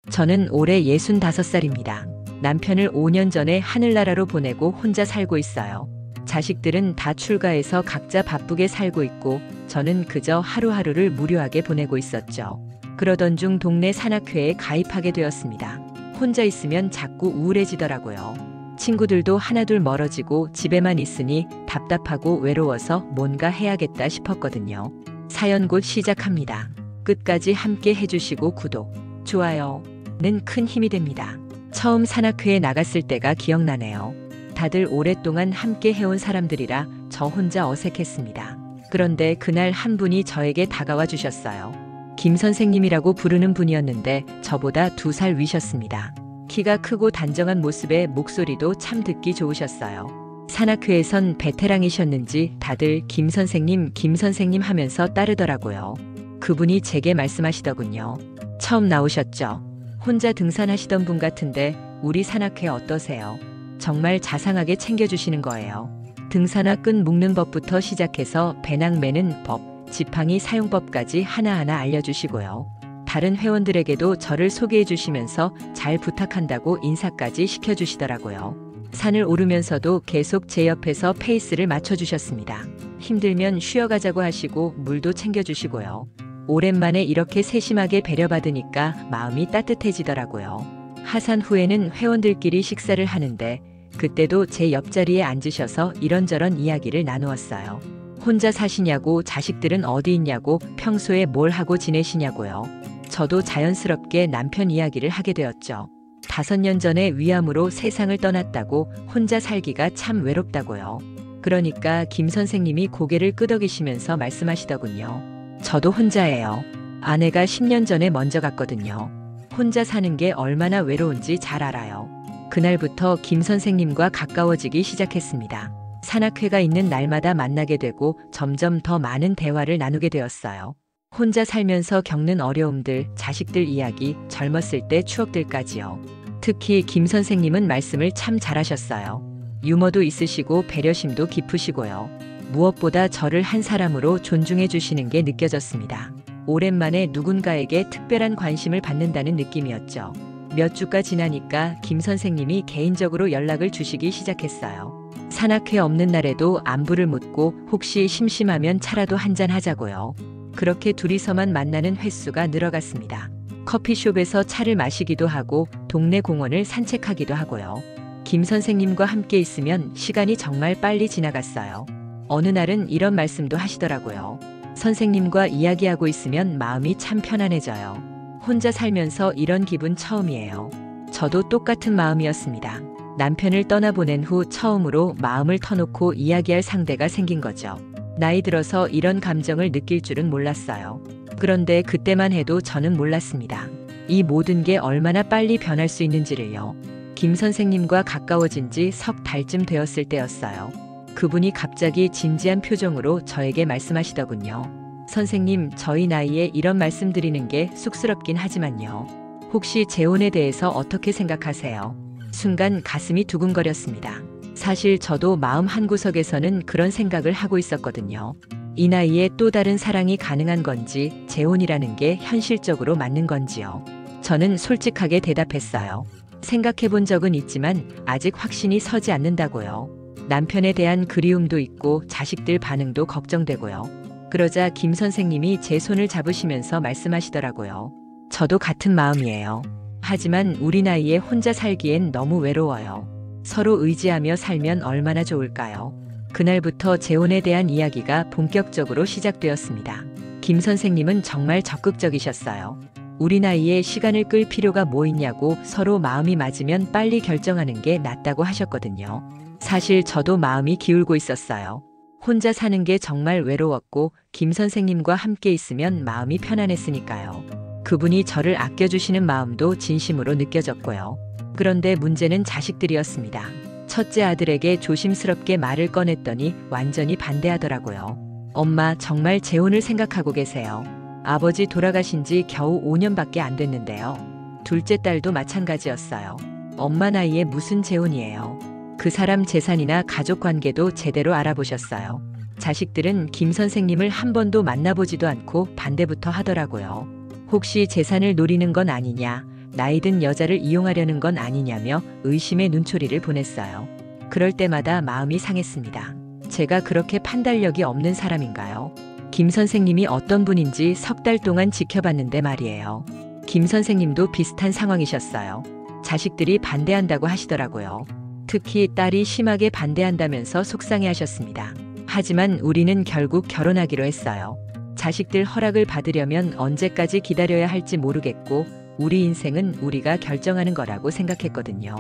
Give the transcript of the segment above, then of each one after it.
저는 올해 65살입니다. 남편을 5년 전에 하늘나라로 보내고 혼자 살고 있어요. 자식들은 다 출가해서 각자 바쁘게 살고 있고 저는 그저 하루하루를 무료하게 보내고 있었죠. 그러던 중 동네 산악회에 가입하게 되었습니다. 혼자 있으면 자꾸 우울해지더라고요. 친구들도 하나둘 멀어지고 집에만 있으니 답답하고 외로워서 뭔가 해야겠다 싶었거든요. 사연 곧 시작합니다. 끝까지 함께 해주시고 구독, 좋아요는 큰 힘이 됩니다. 처음 산악회에 나갔을 때가 기억나네요. 다들 오랫동안 함께 해온 사람들이라 저 혼자 어색했습니다. 그런데 그날 한 분이 저에게 다가와 주셨어요. 김 선생님이라고 부르는 분이었는데 저보다 2살 위셨습니다. 키가 크고 단정한 모습에 목소리도 참 듣기 좋으셨어요. 산악회에선 베테랑이셨는지 다들 김 선생님 하면서 따르더라고요. 그분이 제게 말씀하시더군요. 처음 나오셨죠? 혼자 등산하시던 분 같은데 우리 산악회 어떠세요? 정말 자상하게 챙겨주시는 거예요. 등산화 끈 묶는 법부터 시작해서 배낭 매는 법, 지팡이 사용법까지 하나하나 알려주시고요. 다른 회원들에게도 저를 소개해 주시면서 잘 부탁한다고 인사까지 시켜주시더라고요. 산을 오르면서도 계속 제 옆에서 페이스를 맞춰주셨습니다. 힘들면 쉬어가자고 하시고 물도 챙겨주시고요. 오랜만에 이렇게 세심하게 배려받으니까 마음이 따뜻해지더라고요. 하산 후에는 회원들끼리 식사를 하는데 그때도 제 옆자리에 앉으셔서 이런저런 이야기를 나누었어요. 혼자 사시냐고, 자식들은 어디 있냐고, 평소에 뭘 하고 지내시냐고요. 저도 자연스럽게 남편 이야기를 하게 되었죠. 5년 전에 위암으로 세상을 떠났다고 혼자 살기가 참 외롭다고요. 그러니까 김 선생님이 고개를 끄덕이시면서 말씀하시더군요. 저도 혼자예요. 아내가 10년 전에 먼저 갔거든요. 혼자 사는 게 얼마나 외로운지 잘 알아요. 그날부터 김 선생님과 가까워지기 시작했습니다. 산악회가 있는 날마다 만나게 되고 점점 더 많은 대화를 나누게 되었어요. 혼자 살면서 겪는 어려움들, 자식들 이야기, 젊었을 때 추억들까지요. 특히 김 선생님은 말씀을 참 잘하셨어요. 유머도 있으시고 배려심도 깊으시고요. 무엇보다 저를 한 사람으로 존중해 주시는 게 느껴졌습니다. 오랜만에 누군가에게 특별한 관심을 받는다는 느낌이었죠. 몇 주가 지나니까 김 선생님이 개인적으로 연락을 주시기 시작했어요. 산악회 없는 날에도 안부를 묻고 혹시 심심하면 차라도 한잔 하자고요. 그렇게 둘이서만 만나는 횟수가 늘어갔습니다. 커피숍에서 차를 마시기도 하고 동네 공원을 산책하기도 하고요. 김 선생님과 함께 있으면 시간이 정말 빨리 지나갔어요. 어느 날은 이런 말씀도 하시더라고요. 선생님과 이야기하고 있으면 마음이 참 편안해져요. 혼자 살면서 이런 기분 처음이에요. 저도 똑같은 마음이었습니다. 남편을 떠나보낸 후 처음으로 마음을 터놓고 이야기할 상대가 생긴 거죠. 나이 들어서 이런 감정을 느낄 줄은 몰랐어요. 그런데 그때만 해도 저는 몰랐습니다. 이 모든 게 얼마나 빨리 변할 수 있는지를요. 김 선생님과 가까워진 지 석 달쯤 되었을 때였어요. 그분이 갑자기 진지한 표정으로 저에게 말씀하시더군요. 선생님, 저희 나이에 이런 말씀 드리는 게 쑥스럽긴 하지만요. 혹시 재혼에 대해서 어떻게 생각하세요? 순간 가슴이 두근거렸습니다. 사실 저도 마음 한구석에서는 그런 생각을 하고 있었거든요. 이 나이에 또 다른 사랑이 가능한 건지, 재혼이라는 게 현실적으로 맞는 건지요. 저는 솔직하게 대답했어요. 생각해 본 적은 있지만 아직 확신이 서지 않는다고요. 남편에 대한 그리움도 있고 자식들 반응도 걱정되고요. 그러자 김 선생님이 제 손을 잡으시면서 말씀하시더라고요. 저도 같은 마음이에요. 하지만 우리 나이에 혼자 살기엔 너무 외로워요. 서로 의지하며 살면 얼마나 좋을까요? 그날부터 재혼에 대한 이야기가 본격적으로 시작되었습니다. 김 선생님은 정말 적극적이셨어요. 우리 나이에 시간을 끌 필요가 뭐 있냐고 서로 마음이 맞으면 빨리 결정하는 게 낫다고 하셨거든요. 사실 저도 마음이 기울고 있었어요. 혼자 사는 게 정말 외로웠고 김 선생님과 함께 있으면 마음이 편안했으니까요. 그분이 저를 아껴주시는 마음도 진심으로 느껴졌고요. 그런데 문제는 자식들이었습니다. 첫째 아들에게 조심스럽게 말을 꺼냈더니 완전히 반대하더라고요. 엄마, 정말 재혼을 생각하고 계세요. 아버지 돌아가신 지 겨우 5년밖에 안 됐는데요. 둘째 딸도 마찬가지였어요. 엄마 나이에 무슨 재혼이에요. 그 사람 재산이나 가족 관계도 제대로 알아보셨어요. 자식들은 김 선생님을 한 번도 만나보지도 않고 반대부터 하더라고요. 혹시 재산을 노리는 건 아니냐, 나이든 여자를 이용하려는 건 아니냐며 의심의 눈초리를 보냈어요. 그럴 때마다 마음이 상했습니다. 제가 그렇게 판단력이 없는 사람인가요? 김 선생님이 어떤 분인지 석 달 동안 지켜봤는데 말이에요. 김 선생님도 비슷한 상황이셨어요. 자식들이 반대한다고 하시더라고요. 특히 딸이 심하게 반대한다면서 속상해하셨습니다. 하지만 우리는 결국 결혼하기로 했어요. 자식들 허락을 받으려면 언제까지 기다려야 할지 모르겠고 우리 인생은 우리가 결정하는 거라고 생각했거든요.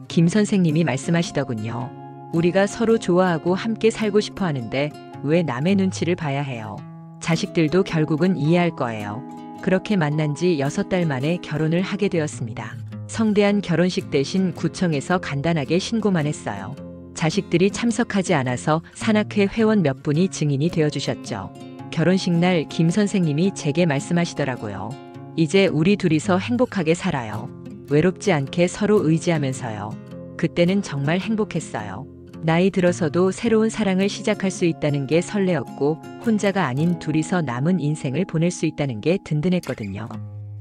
김 선생님이 말씀하시더군요. 우리가 서로 좋아하고 함께 살고 싶어 하는데 왜 남의 눈치를 봐야 해요? 자식들도 결국은 이해할 거예요. 그렇게 만난 지 6달 만에 결혼을 하게 되었습니다. 성대한 결혼식 대신 구청에서 간단하게 신고만 했어요. 자식들이 참석하지 않아서 산악회 회원 몇 분이 증인이 되어주셨죠. 결혼식 날 김 선생님이 제게 말씀하시더라고요. 이제 우리 둘이서 행복하게 살아요. 외롭지 않게 서로 의지하면서요. 그때는 정말 행복했어요. 나이 들어서도 새로운 사랑을 시작할 수 있다는 게 설레었고 혼자가 아닌 둘이서 남은 인생을 보낼 수 있다는 게 든든했거든요.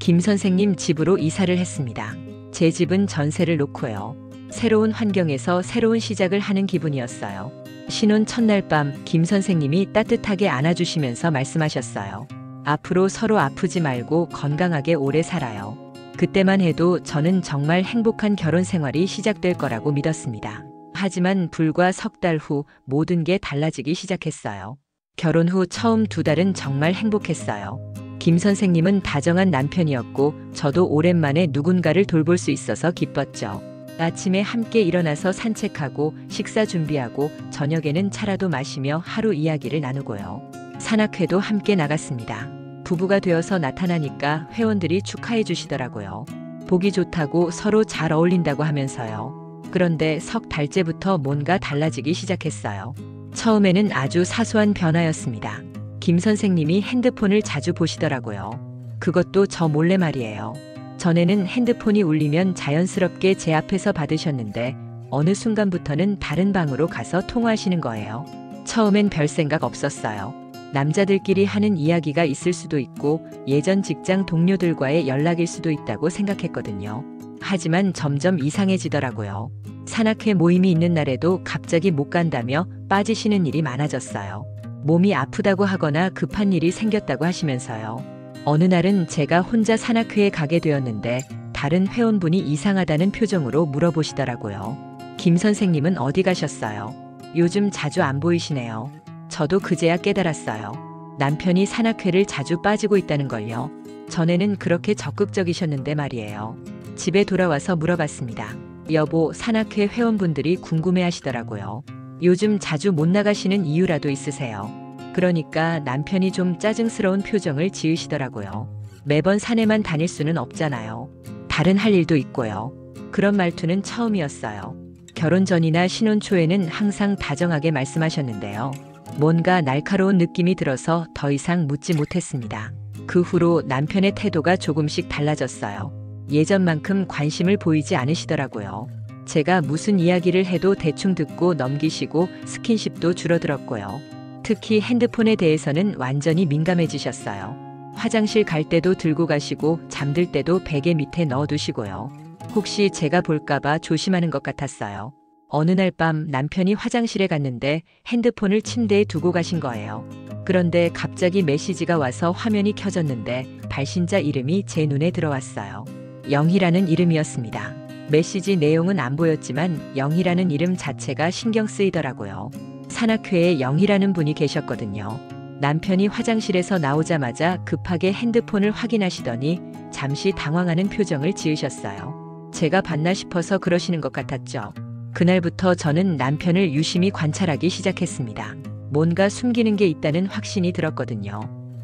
김 선생님 집으로 이사를 했습니다. 제 집은 전세를 놓고요. 새로운 환경에서 새로운 시작을 하는 기분이었어요. 신혼 첫날 밤 김 선생님이 따뜻하게 안아주시면서 말씀하셨어요. 앞으로 서로 아프지 말고 건강하게 오래 살아요. 그때만 해도 저는 정말 행복한 결혼 생활이 시작될 거라고 믿었습니다. 하지만 불과 석 달 후 모든 게 달라지기 시작했어요. 결혼 후 처음 2달은 정말 행복했어요. 김 선생님은 다정한 남편이었고 저도 오랜만에 누군가를 돌볼 수 있어서 기뻤죠. 아침에 함께 일어나서 산책하고 식사 준비하고 저녁에는 차라도 마시며 하루 이야기를 나누고요. 산악회도 함께 나갔습니다. 부부가 되어서 나타나니까 회원들이 축하해 주시더라고요. 보기 좋다고 서로 잘 어울린다고 하면서요. 그런데 석 달째부터 뭔가 달라지기 시작했어요. 처음에는 아주 사소한 변화였습니다. 김 선생님이 핸드폰을 자주 보시더라고요. 그것도 저 몰래 말이에요. 전에는 핸드폰이 울리면 자연스럽게 제 앞에서 받으셨는데 어느 순간부터는 다른 방으로 가서 통화하시는 거예요. 처음엔 별 생각 없었어요. 남자들끼리 하는 이야기가 있을 수도 있고 예전 직장 동료들과의 연락일 수도 있다고 생각했거든요. 하지만 점점 이상해지더라고요. 산악회 모임이 있는 날에도 갑자기 못 간다며 빠지시는 일이 많아졌어요. 몸이 아프다고 하거나 급한 일이 생겼다고 하시면서요. 어느 날은 제가 혼자 산악회에 가게 되었는데 다른 회원분이 이상하다는 표정으로 물어보시더라고요. 김 선생님은 어디 가셨어요? 요즘 자주 안 보이시네요. 저도 그제야 깨달았어요. 남편이 산악회를 자주 빠지고 있다는 걸요. 전에는 그렇게 적극적이셨는데 말이에요. 집에 돌아와서 물어봤습니다. 여보, 산악회 회원분들이 궁금해하시더라고요. 요즘 자주 못 나가시는 이유라도 있으세요? 그러니까 남편이 좀 짜증스러운 표정을 지으시더라고요. 매번 산에만 다닐 수는 없잖아요. 다른 할 일도 있고요. 그런 말투는 처음이었어요. 결혼 전이나 신혼 초에는 항상 다정하게 말씀하셨는데요. 뭔가 날카로운 느낌이 들어서 더 이상 묻지 못했습니다. 그 후로 남편의 태도가 조금씩 달라졌어요. 예전만큼 관심을 보이지 않으시더라고요. 제가 무슨 이야기를 해도 대충 듣고 넘기시고 스킨십도 줄어들었고요. 특히 핸드폰에 대해서는 완전히 민감해지셨어요. 화장실 갈 때도 들고 가시고 잠들 때도 베개 밑에 넣어두시고요. 혹시 제가 볼까봐 조심하는 것 같았어요. 어느 날 밤 남편이 화장실에 갔는데 핸드폰을 침대에 두고 가신 거예요. 그런데 갑자기 메시지가 와서 화면이 켜졌는데 발신자 이름이 제 눈에 들어왔어요. 영희라는 이름이었습니다. 메시지 내용은 안 보였지만 영희라는 이름 자체가 신경 쓰이더라고요. 산악회에 영희라는 분이 계셨거든요. 남편이 화장실에서 나오자마자 급하게 핸드폰을 확인하시더니 잠시 당황하는 표정을 지으셨어요. 제가 봤나 싶어서 그러시는 것 같았죠. 그날부터 저는 남편을 유심히 관찰하기 시작했습니다. 뭔가 숨기는 게 있다는 확신이 들었거든요.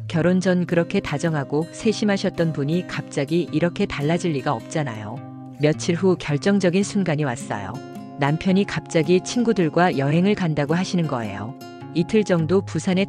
결혼 전 그렇게 다정하고 세심하셨던 분이 갑자기 이렇게 달라질 리가 없잖아요. 며칠 후 결정적인 순간이 왔어요. 남편이 갑자기 친구들과 여행을 간다고 하시는 거예요. 이틀 정도 부산에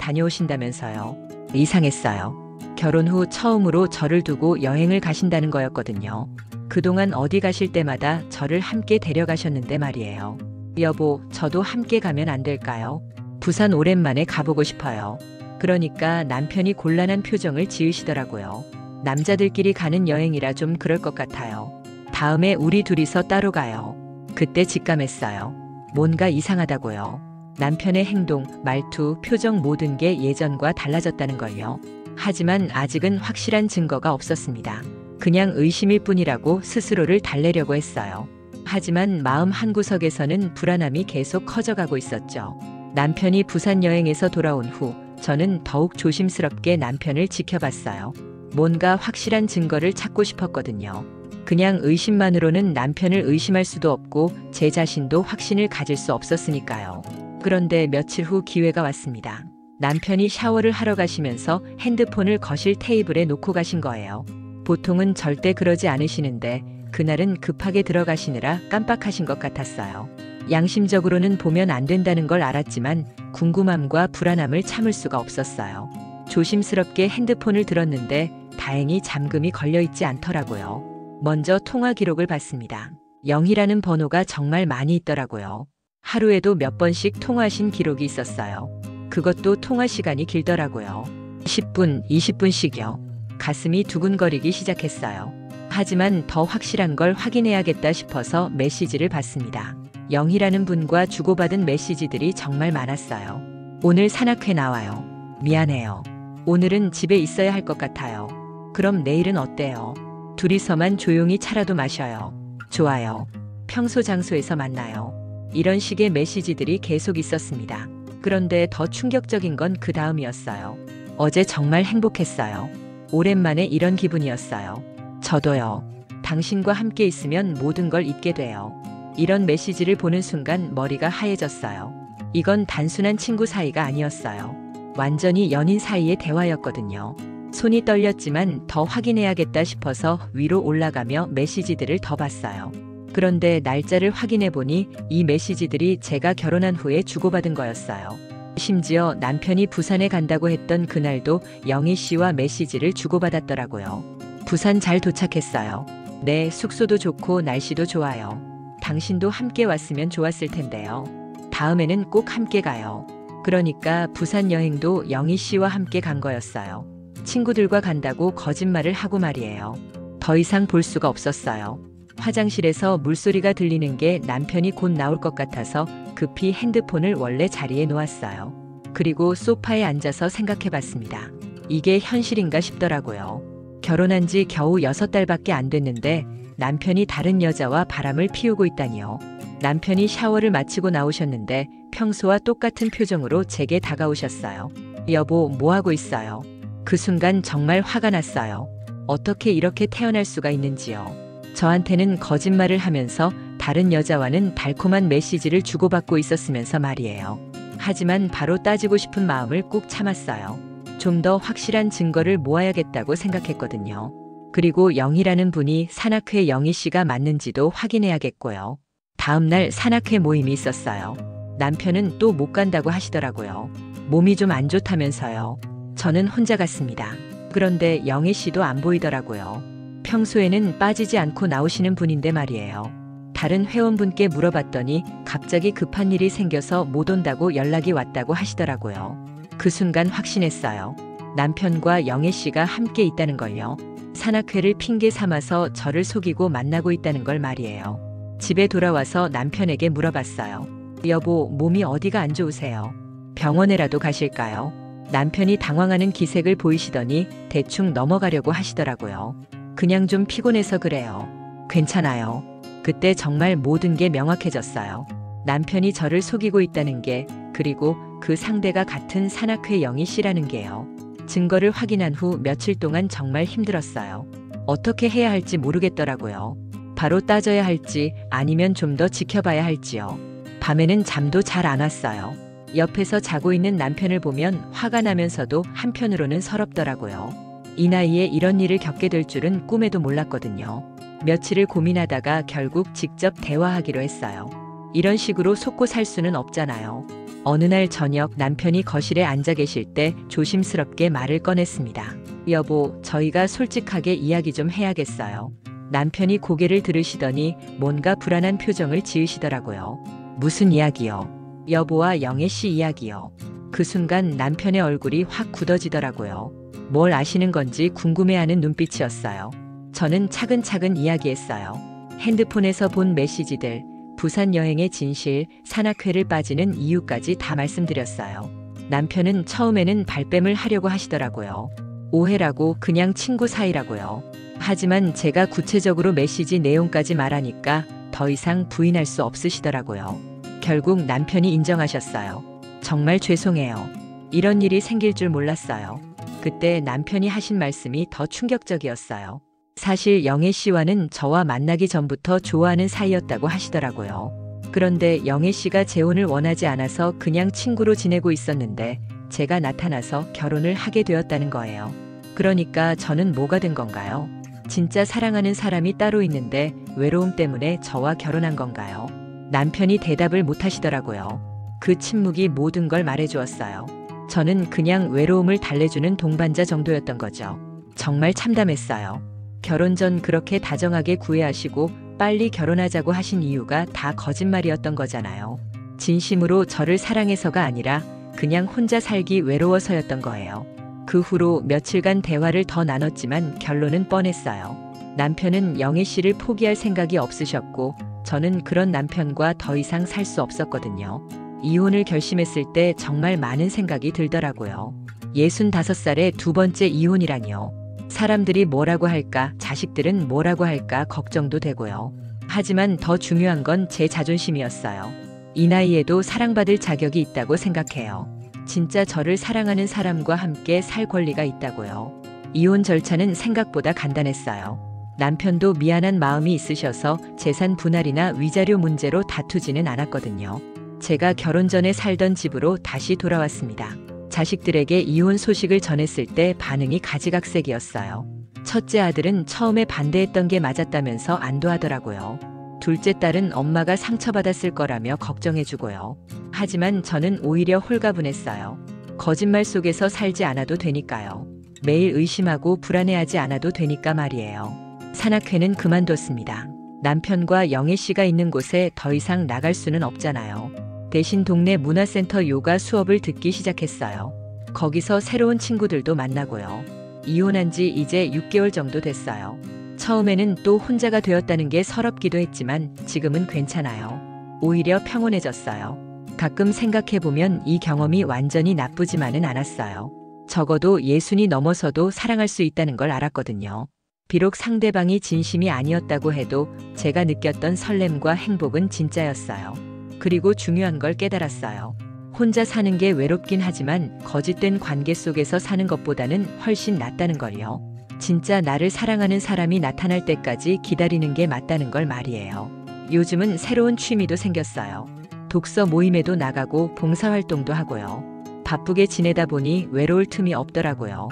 다녀오신다면서요. 이상했어요. 결혼 후 처음으로 저를 두고 여행을 가신다는 거였거든요. 그동안 어디 가실 때마다 저를 함께 데려가셨는데 말이에요. 여보, 저도 함께 가면 안 될까요? 부산 오랜만에 가보고 싶어요. 그러니까 남편이 곤란한 표정을 지으시더라고요. 남자들끼리 가는 여행이라 좀 그럴 것 같아요. 다음에 우리 둘이서 따로 가요. 그때 직감했어요. 뭔가 이상하다고요. 남편의 행동, 말투, 표정 모든 게 예전과 달라졌다는 걸요. 하지만 아직은 확실한 증거가 없었습니다. 그냥 의심일 뿐이라고 스스로를 달래려고 했어요. 하지만 마음 한구석에서는 불안함이 계속 커져가고 있었죠. 남편이 부산 여행에서 돌아온 후 저는 더욱 조심스럽게 남편을 지켜봤어요. 뭔가 확실한 증거를 찾고 싶었거든요. 그냥 의심만으로는 남편을 의심할 수도 없고 제 자신도 확신을 가질 수 없었으니까요. 그런데 며칠 후 기회가 왔습니다. 남편이 샤워를 하러 가시면서 핸드폰을 거실 테이블에 놓고 가신 거예요. 보통은 절대 그러지 않으시는데 그날은 급하게 들어가시느라 깜빡하신 것 같았어요. 양심적으로는 보면 안 된다는 걸 알았지만 궁금함과 불안함을 참을 수가 없었어요. 조심스럽게 핸드폰을 들었는데 다행히 잠금이 걸려 있지 않더라고요. 먼저 통화 기록을 봤습니다. 0이라는 번호가 정말 많이 있더라고요. 하루에도 몇 번씩 통화하신 기록이 있었어요. 그것도 통화 시간이 길더라고요. 10분, 20분씩요. 가슴이 두근거리기 시작했어요. 하지만 더 확실한 걸 확인해야겠다 싶어서 메시지를 봤습니다. 0이라는 분과 주고받은 메시지들이 정말 많았어요. 오늘 산악회 나와요. 미안해요. 오늘은 집에 있어야 할 것 같아요. 그럼 내일은 어때요? 둘이서만 조용히 차라도 마셔요. 좋아요. 평소 장소에서 만나요. 이런 식의 메시지들이 계속 있었습니다. 그런데 더 충격적인 건 그 다음이었어요. 어제 정말 행복했어요. 오랜만에 이런 기분이었어요. 저도요. 당신과 함께 있으면 모든 걸 잊게 돼요. 이런 메시지를 보는 순간 머리가 하얘졌어요. 이건 단순한 친구 사이가 아니었어요. 완전히 연인 사이의 대화였거든요. 손이 떨렸지만 더 확인해야겠다 싶어서 위로 올라가며 메시지들을 더 봤어요. 그런데 날짜를 확인해 보니 이 메시지들이 제가 결혼한 후에 주고받은 거였어요. 심지어 남편이 부산에 간다고 했던 그날도 영희 씨와 메시지를 주고받았더라고요. 부산 잘 도착했어요. 네, 숙소도 좋고 날씨도 좋아요. 당신도 함께 왔으면 좋았을 텐데요. 다음에는 꼭 함께 가요. 그러니까 부산 여행도 영희 씨와 함께 간 거였어요. 친구들과 간다고 거짓말을 하고 말이에요. 더 이상 볼 수가 없었어요. 화장실에서 물소리가 들리는 게 남편이 곧 나올 것 같아서 급히 핸드폰을 원래 자리에 놓았어요. 그리고 소파에 앉아서 생각해 봤습니다. 이게 현실인가 싶더라고요. 결혼한 지 겨우 6달밖에 안 됐는데 남편이 다른 여자와 바람을 피우고 있다니요. 남편이 샤워를 마치고 나오셨는데 평소와 똑같은 표정으로 제게 다가오셨어요. 여보, 뭐 하고 있어요? 그 순간 정말 화가 났어요. 어떻게 이렇게 태어날 수가 있는지요. 저한테는 거짓말을 하면서 다른 여자와는 달콤한 메시지를 주고받고 있었으면서 말이에요. 하지만 바로 따지고 싶은 마음을 꾹 참았어요. 좀 더 확실한 증거를 모아야겠다고 생각했거든요. 그리고 영희라는 분이 산악회 영희 씨가 맞는지도 확인해야겠고요. 다음 날 산악회 모임이 있었어요. 남편은 또 못 간다고 하시더라고요. 몸이 좀 안 좋다면서요. 저는 혼자 갔습니다. 그런데 영희 씨도 안 보이더라고요. 평소에는 빠지지 않고 나오시는 분인데 말이에요. 다른 회원분께 물어봤더니 갑자기 급한 일이 생겨서 못 온다고 연락이 왔다고 하시더라고요. 그 순간 확신했어요. 남편과 영애 씨가 함께 있다는 걸요. 산악회를 핑계 삼아서 저를 속이고 만나고 있다는 걸 말이에요. 집에 돌아와서 남편에게 물어봤어요. 여보, 몸이 어디가 안 좋으세요? 병원에라도 가실까요? 남편이 당황하는 기색을 보이시더니 대충 넘어가려고 하시더라고요. 그냥 좀 피곤해서 그래요. 괜찮아요. 그때 정말 모든 게 명확해졌어요. 남편이 저를 속이고 있다는 게, 그리고 그 상대가 같은 산악회 영희 씨라는 게요. 증거를 확인한 후 며칠 동안 정말 힘들었어요. 어떻게 해야 할지 모르겠더라고요. 바로 따져야 할지 아니면 좀 더 지켜봐야 할지요. 밤에는 잠도 잘 안 왔어요. 옆에서 자고 있는 남편을 보면 화가 나면서도 한편으로는 서럽더라고요. 이 나이에 이런 일을 겪게 될 줄은 꿈에도 몰랐거든요. 며칠을 고민하다가 결국 직접 대화하기로 했어요. 이런 식으로 속고 살 수는 없잖아요. 어느 날 저녁 남편이 거실에 앉아 계실 때 조심스럽게 말을 꺼냈습니다. 여보, 저희가 솔직하게 이야기 좀 해야겠어요. 남편이 고개를 들으시더니 뭔가 불안한 표정을 지으시더라고요. 무슨 이야기요? 여보와 영애 씨 이야기요. 그 순간 남편의 얼굴이 확 굳어지더라고요. 뭘 아시는 건지 궁금해하는 눈빛이었어요. 저는 차근차근 이야기했어요. 핸드폰에서 본 메시지들, 부산 여행의 진실, 산악회를 빠지는 이유까지 다 말씀드렸어요. 남편은 처음에는 발뺌을 하려고 하시더라고요. 오해라고, 그냥 친구 사이라고요. 하지만 제가 구체적으로 메시지 내용까지 말하니까 더 이상 부인할 수 없으시더라고요. 결국 남편이 인정하셨어요. 정말 죄송해요. 이런 일이 생길 줄 몰랐어요. 그때 남편이 하신 말씀이 더 충격적이었어요. 사실 영애 씨와는 저와 만나기 전부터 좋아하는 사이였다고 하시더라고요. 그런데 영애 씨가 재혼을 원하지 않아서 그냥 친구로 지내고 있었는데 제가 나타나서 결혼을 하게 되었다는 거예요. 그러니까 저는 뭐가 된 건가요? 진짜 사랑하는 사람이 따로 있는데 외로움 때문에 저와 결혼한 건가요? 남편이 대답을 못 하시더라고요. 그 침묵이 모든 걸 말해주었어요. 저는 그냥 외로움을 달래주는 동반자 정도였던 거죠. 정말 참담했어요. 결혼 전 그렇게 다정하게 구애하시고 빨리 결혼하자고 하신 이유가 다 거짓말이었던 거잖아요. 진심으로 저를 사랑해서가 아니라 그냥 혼자 살기 외로워서였던 거예요. 그 후로 며칠간 대화를 더 나눴지만 결론은 뻔했어요. 남편은 영애 씨를 포기할 생각이 없으셨고 저는 그런 남편과 더 이상 살 수 없었거든요. 이혼을 결심했을 때 정말 많은 생각이 들더라고요. 65살에 두 번째 이혼이라니요. 사람들이 뭐라고 할까, 자식들은 뭐라고 할까 걱정도 되고요. 하지만 더 중요한 건 제 자존심이었어요. 이 나이에도 사랑받을 자격이 있다고 생각해요. 진짜 저를 사랑하는 사람과 함께 살 권리가 있다고요. 이혼 절차는 생각보다 간단했어요. 남편도 미안한 마음이 있으셔서 재산 분할이나 위자료 문제로 다투지는 않았거든요. 제가 결혼 전에 살던 집으로 다시 돌아왔습니다. 자식들에게 이혼 소식을 전했을 때 반응이 가지각색이었어요. 첫째 아들은 처음에 반대했던 게 맞았다면서 안도하더라고요. 둘째 딸은 엄마가 상처받았을 거라며 걱정해주고요. 하지만 저는 오히려 홀가분했어요. 거짓말 속에서 살지 않아도 되니까요. 매일 의심하고 불안해하지 않아도 되니까 말이에요. 산악회는 그만뒀습니다. 남편과 영애 씨가 있는 곳에 더 이상 나갈 수는 없잖아요. 대신 동네 문화센터 요가 수업을 듣기 시작했어요. 거기서 새로운 친구들도 만나고요. 이혼한 지 이제 6개월 정도 됐어요. 처음에는 또 혼자가 되었다는 게 서럽기도 했지만 지금은 괜찮아요. 오히려 평온해졌어요. 가끔 생각해보면 이 경험이 완전히 나쁘지만은 않았어요. 적어도 60이 넘어서도 사랑할 수 있다는 걸 알았거든요. 비록 상대방이 진심이 아니었다고 해도 제가 느꼈던 설렘과 행복은 진짜였어요. 그리고 중요한 걸 깨달았어요. 혼자 사는 게 외롭긴 하지만 거짓된 관계 속에서 사는 것보다는 훨씬 낫다는 걸요. 진짜 나를 사랑하는 사람이 나타날 때까지 기다리는 게 맞다는 걸 말이에요. 요즘은 새로운 취미도 생겼어요. 독서 모임에도 나가고 봉사활동도 하고요. 바쁘게 지내다 보니 외로울 틈이 없더라고요.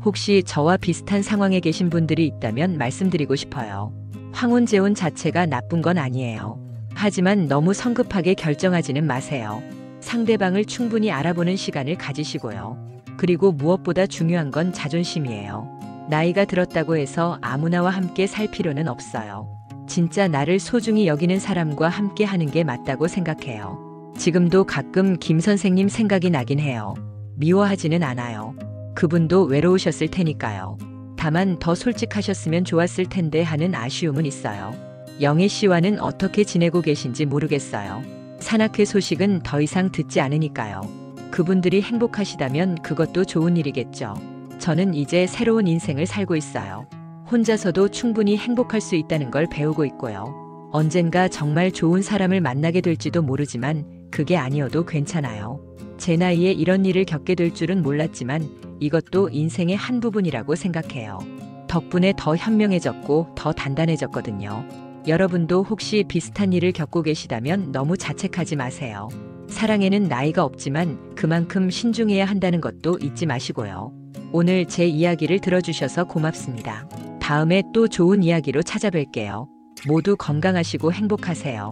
혹시 저와 비슷한 상황에 계신 분들이 있다면 말씀드리고 싶어요. 황혼재혼 자체가 나쁜 건 아니에요. 하지만 너무 성급하게 결정하지는 마세요. 상대방을 충분히 알아보는 시간을 가지시고요. 그리고 무엇보다 중요한 건 자존심이에요. 나이가 들었다고 해서 아무나와 함께 살 필요는 없어요. 진짜 나를 소중히 여기는 사람과 함께 하는 게 맞다고 생각해요. 지금도 가끔 김 선생님 생각이 나긴 해요. 미워하지는 않아요. 그분도 외로우셨을 테니까요. 다만 더 솔직하셨으면 좋았을 텐데 하는 아쉬움은 있어요. 영애 씨와는 어떻게 지내고 계신지 모르겠어요. 산악회 소식은 더 이상 듣지 않으니까요. 그분들이 행복하시다면 그것도 좋은 일이겠죠. 저는 이제 새로운 인생을 살고 있어요. 혼자서도 충분히 행복할 수 있다는 걸 배우고 있고요. 언젠가 정말 좋은 사람을 만나게 될지도 모르지만 그게 아니어도 괜찮아요. 제 나이에 이런 일을 겪게 될 줄은 몰랐지만 이것도 인생의 한 부분이라고 생각해요. 덕분에 더 현명해졌고 더 단단해졌거든요. 여러분도 혹시 비슷한 일을 겪고 계시다면 너무 자책하지 마세요. 사랑에는 나이가 없지만 그만큼 신중해야 한다는 것도 잊지 마시고요. 오늘 제 이야기를 들어주셔서 고맙습니다. 다음에 또 좋은 이야기로 찾아뵐게요. 모두 건강하시고 행복하세요.